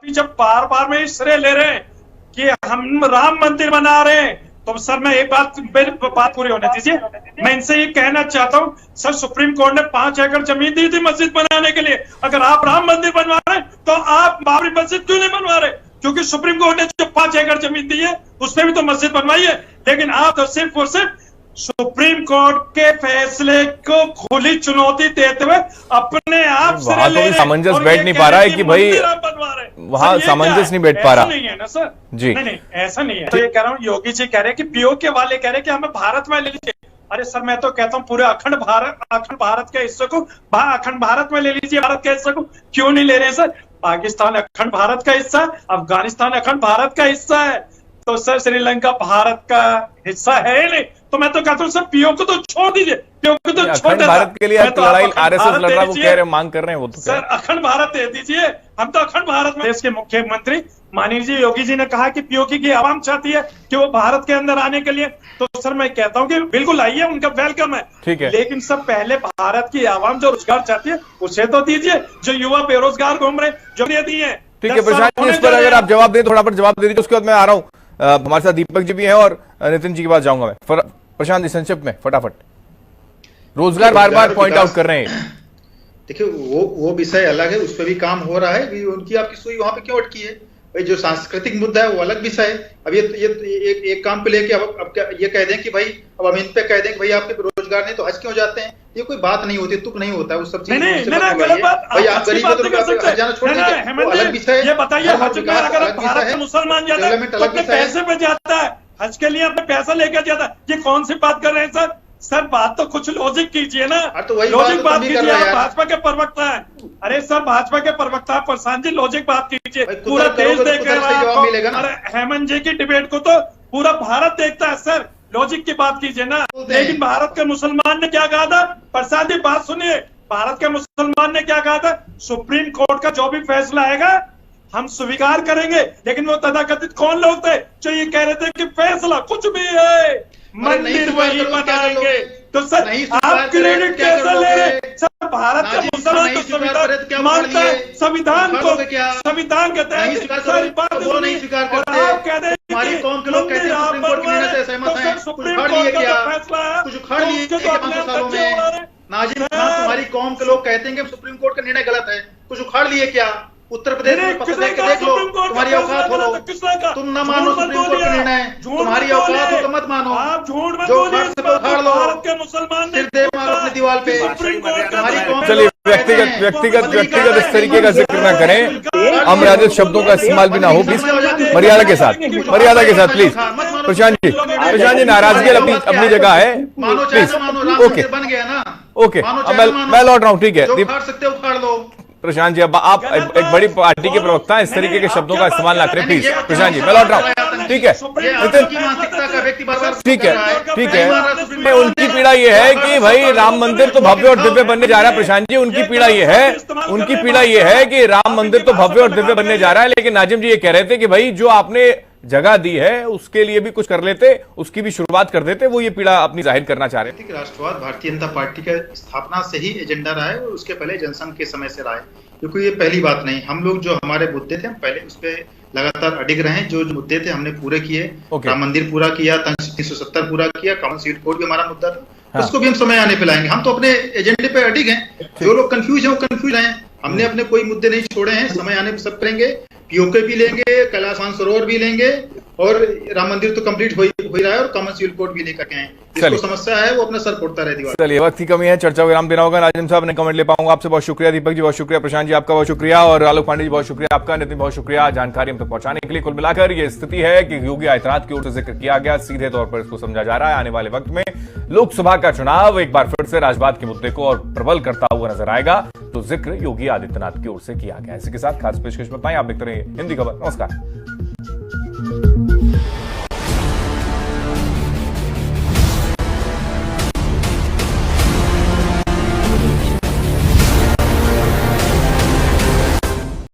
अभी जब बार बार में श्रेय ले रहे हैं कि हम राम मंदिर बना रहे हैं, तो सर मैं एक बात पूरी होने दीजिए। मैं इनसे ये कहना चाहता हूँ, सर सुप्रीम कोर्ट ने 5 एकड़ जमीन दी थी मस्जिद बनाने के लिए। अगर आप राम मंदिर बनवा रहे हैं तो आप बाबरी मस्जिद क्यों नहीं बनवा रहे? क्योंकि सुप्रीम कोर्ट ने जो 5 एकड़ जमीन दी है उसमें भी तो मस्जिद बनवाई है। लेकिन आप तो सिर्फ और सिर्फ सुप्रीम कोर्ट के फैसले को खुली चुनौती देते हुए अपने आप से सामंजस बैठ नहीं पा रहा है कि भाई वहां सामंजस नहीं बैठ पा रहा। नहीं है ना सर जी, नहीं ऐसा नहीं है। तो ये कह रहा हूँ, योगी जी कह रहे हैं कि पीओ के वाले कह रहे हैं कि हमें भारत में ले लीजिए। अरे सर मैं तो कहता हूँ पूरे अखंड भारत के हिस्से को अखंड भारत में ले लीजिए। भारत के हिस्से को क्यों नहीं ले रहे हैं सर? पाकिस्तान अखंड भारत का हिस्सा, अफगानिस्तान अखंड भारत का हिस्सा है, तो सर श्रीलंका भारत का हिस्सा है नहीं। तो मैं तो कहता हूँ सर पीओ को तो छोड़ दीजिए, पीओ को तो छोड़ दीजिए। भारत के लिए लड़ाई आरएसएस लड़ रहा है, वो कह रहे मांग कर रहे हैं वो तो सर अखंड भारत दे दीजिए। हम तो अखंड भारत में। देश के मुख्यमंत्री माननीय योगी जी ने कहा कि पीओके की आवाम चाहती है कि वो भारत के अंदर आने के लिए, तो सर मैं कहता हूँ कि बिल्कुल आइए, उनका वेलकम है। ठीक है, लेकिन सर पहले भारत की आवाम जो रोजगार चाहती है उसे तो दीजिए। जो युवा बेरोजगार घूम रहे जो दिए। ठीक है प्रशांत जी, इस पर अगर आप जवाब दें, थोड़ा पर जवाब दे दीजिए, उसके बाद मैं आ रहा हूँ। हमारे साथ दीपक जी भी हैं और नितिन जी के पास जाऊंगा मैं। प्रशांत जी संक्षिप्त में फटाफट, रोजगार बार बार पॉइंट आउट कर रहे हैं। देखिए वो विषय अलग है, उस पर भी काम हो रहा है। उनकी आपकी सुई वहां पे क्यों अटकी है? भाई जो सांस्कृतिक मुद्दा है वो अलग विषय है। अब ये एक काम पे लेके अब ये कह दें कि भाई अब हम इन पे कह दें कि भाई आपके रोजगार नहीं तो हज क्यों जाते हैं, ये कोई बात नहीं होती, तुक नहीं होता है। उस सब चीज भाई आप गरीब जाना छोड़ दीजिए, वो अलग विषय है। ये बताइए हज में अगर भारत में मुसलमान जाता है तो अपने पैसे पे जाता है, हज के लिए अपने पैसा लेकर जाता है। ये कौन सी बात कर रहे हैं सर? सर बात तो कुछ लॉजिक कीजिए ना, तो लॉजिक बात कीजिए। आप भाजपा के प्रवक्ता है। अरे सर भाजपा के प्रवक्ता प्रशांत जी लॉजिक बात कीजिए। पूरा देश देख रहा है। अरे हेमंत जी की डिबेट को तो पूरा भारत देखता है सर, लॉजिक की बात कीजिए ना। लेकिन भारत के मुसलमान ने क्या कहा था? प्रशांत जी बात सुनिए, भारत के मुसलमान ने क्या कहा था? सुप्रीम कोर्ट का जो भी फैसला आएगा हम स्वीकार करेंगे। लेकिन वो तथाकथित कौन लोग थे जो ये कह रहे थे कि फैसला कुछ भी है मंदिर वही बनाएंगे? तो सर आप क्रेडिट कैसे ले रहे? सर भारत का मुसलमान तो संविधान मानता है, संविधान को संविधान कहते हैं सारी बात नहीं स्वीकार करते। आप कहते हैं हमारी कौम के लोग कहते हैं सुप्रीम कोर्ट के निर्णय से सहमत हैं, कुछ उखाड़ लिए क्या? कुछ उखाड़ लिए 500 सालों में? नाजिम खान तुम्हारी कौम के लोग कहते हैं कि सुप्रीम कोर्ट का निर्णय गलत है, कुछ उखाड़ लिए क्या? उत्तर प्रदेश में पता देख लो, तुम्हारी औकात हो, तुम न मानो सुप्रीम कोर्ट का निर्णय, तुम्हारी औकात हो तो मत मानो। आप झूठ मत बोलिए, उखाड़ लो, भारत के मुसलमान सिर दे मारो अपनी दीवार पे। चलिए व्यक्तिगत इस तरीके का जिक्र न करें, अमर्यादित शब्दों का इस्तेमाल भी ना हो प्लीज, मर्यादा के साथ प्लीज। प्रशांत जी नाराजगी अपनी जगह है प्लीज। ओके बन गया ना, ओके मैं लौट रहा हूँ। ठीक है उखाड़ सकते हो उखाड़ लो। प्रशांत जी, अब आप एक बड़ी पार्टी के प्रवक्ता हैं, इस तरीके के शब्दों का इस्तेमाल ना करें प्लीज। प्रशांत जी मैं लौट रहा हूँ। ठीक है ठीक है उनकी पीड़ा ये है कि भाई राम मंदिर तो भव्य और दिव्य बनने जा रहा है। प्रशांत जी उनकी पीड़ा ये है कि राम मंदिर तो भव्य और दिव्य बनने जा रहा है, लेकिन नाजिम जी ये कह रहे थे कि भाई जो आपने जगह दी है उसके लिए भी कुछ कर लेते, उसकी भी शुरुआत कर देते। वो ये पीड़ा अपनी जाहिर करना चाह रहे थे। राष्ट्रवाद भारतीय जनता पार्टी का स्थापना से ही एजेंडा रहा है और उसके पहले जनसंघ के समय से रहा है, क्योंकि ये पहली बात नहीं। हम लोग जो हमारे मुद्दे थे हम पहले उस पर लगातार अडिग रहे हैं। जो मुद्दे थे हमने पूरे किए। राम मंदिर पूरा किया, 370 पूरा किया, कॉमन सीट कोड भी हमारा मुद्दा था। हाँ। उसको भी हम समय आने पे लाएंगे। हम तो अपने एजेंडे पे अडिग हैं। जो लोग कंफ्यूज हैं वो कंफ्यूज हैं। हमने अपने कोई मुद्दे नहीं छोड़े हैं। समय आने पे सब करेंगे। पीओके भी लेंगे, कैलाश मानसरोवर भी लेंगे और राम मंदिर तो कंप्लीट हो ही रहा है और कॉमन सिविल कोड भी लेकर के आए। जिसको समस्या है वो अपना सर फोड़ता रहे दीवार। चलिए वक्त की कमी है, चर्चा को विराम देना होगा। नाजिम साहब ने कमेंट ले पाऊंगा आपसे, बहुत शुक्रिया। दीपक जी बहुत शुक्रिया, प्रशांत जी आपका बहुत शुक्रिया और आलोक पांडे जी बहुत शुक्रिया आपका, नितिन बहुत शुक्रिया जानकारी हम तक पहुंचाने के लिए। कुल मिलाकर ये स्थिति है कि योगी आदित्यनाथ की ओर से जिक्र किया गया, सीधे तौर पर इसको समझा जा रहा है आने वाले वक्त में लोकसभा का चुनाव एक बार फिर से राजवाद के मुद्दे को और प्रबल करता हुआ नजर आएगा, तो जिक्र योगी आदित्यनाथ की ओर से किया गया। इसी के साथ खास पेशकश में पाएं आप देखते रहिए हिंदी खबर। नमस्कार।